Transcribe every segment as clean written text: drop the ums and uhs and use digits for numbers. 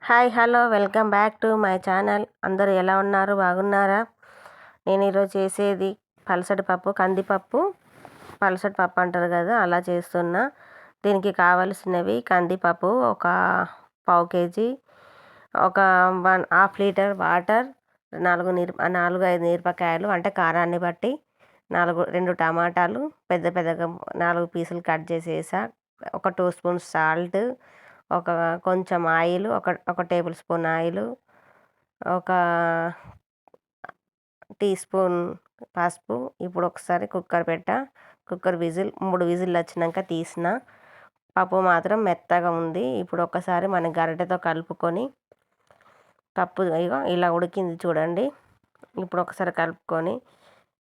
Hi hello welcome back to my channel. అందరూ ఎలా ఉన్నారు, బాగున్నారా? నేను ఈరోజు చేసేది పలసటి పప్పు, కందిపప్పు పలసటి పప్పు అంటారు కదా, అలా చేస్తున్నా. దీనికి కావలసినవి కందిపప్పు ఒక పావు కేజీ, ఒక 1/2 లీటర్ వాటర్, 4-5 మిరపకాయలు అంటే కారాన్ని బట్టి, 2 టమాటాలు పెద్ద పెద్దగా 4 పీసులు కట్ చేసి వేసా, ఒక 2 స్పూన్స్ సాల్ట్, కొంచెం ఆయిల్, ఒక టేబుల్ స్పూన్ ఆయిల్, ఒక టీ స్పూన్ పసుపు. ఇప్పుడు ఒకసారి కుక్కర్ 3 విజిల్ వచ్చినాక తీసిన. పప్పు మాత్రం మెత్తగా ఉంది. ఇప్పుడు ఒకసారి మన గరిటెతో కలుపుకొని, పప్పు ఇలా ఉడికింది చూడండి. ఇప్పుడు ఒకసారి కలుపుకొని,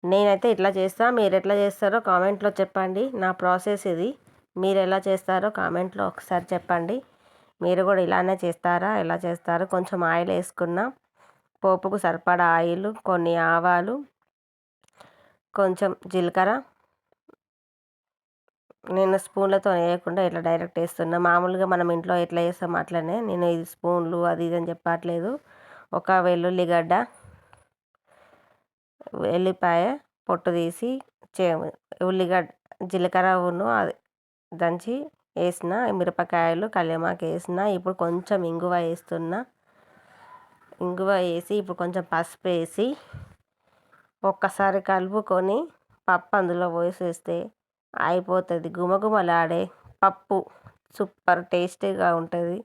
నేనైతే ఇట్లా చేస్తా, మీరు ఎట్లా చేస్తారో కామెంట్లో చెప్పండి. నా ప్రాసెస్ ఇది. మీరు ఎలా చేస్తారో కామెంట్లో ఒకసారి చెప్పండి. మీరు కూడా ఇలానే చేస్తారా, ఎలా చేస్తారో. కొంచెం ఆయిల్ వేసుకున్నా, పోపుకు సరిపడా ఆయిల్, కొన్ని ఆవాలు, కొంచెం జీలకర్ర. నేను స్పూన్లతో వేయకుండా ఇట్లా డైరెక్ట్ వేస్తున్నా. మామూలుగా మనం ఇంట్లో ఎట్లా చేస్తాం అట్లనే. నేను ఇది స్పూన్లు అది ఇది అని చెప్పట్లేదు. ఒక వెల్లుల్లిగడ్డ, వెల్లిపాయ పొట్టు తీసి, ఉల్లిగడ్డ, జీలకర్రను అది దంచి వేసిన, మిరపకాయలు, కల్యమాకు వేసిన. ఇప్పుడు కొంచెం ఇంగువ వేస్తున్నా. ఇంగువ వేసి ఇప్పుడు కొంచెం పసుపు వేసి ఒక్కసారి కలుపుకొని పప్పు అందులో పోసేస్తే అయిపోతుంది. గుమగుమలాడే పప్పు సూపర్ టేస్టీగా ఉంటుంది.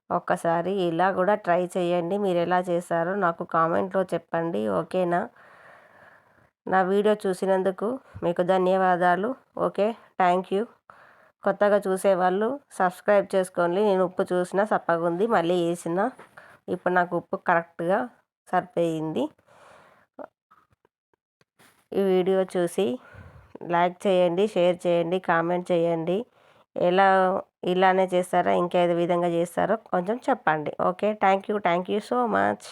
ఒక్కసారి ఇలా కూడా ట్రై చేయండి. మీరు ఎలా చేస్తారో నాకు కామెంట్లో చెప్పండి, ఓకేనా? నా వీడియో చూసినందుకు మీకు ధన్యవాదాలు. Okay, thank you. కొత్తగా చూసేవాళ్ళు సబ్స్క్రైబ్ చేసుకోండి. నేను ఉప్పు చూసినా సప్పగా ఉంది, మళ్ళీ వేసిన. ఇప్పుడు నాకు ఉప్పు కరెక్ట్గా సరిపోయింది. ఈ వీడియో చూసి లైక్ చేయండి, షేర్ చేయండి, కామెంట్ చేయండి. ఇలానే చేస్తారా, ఇంకేదో విధంగా చేస్తారో కొంచెం చెప్పండి. Okay, thank you so much.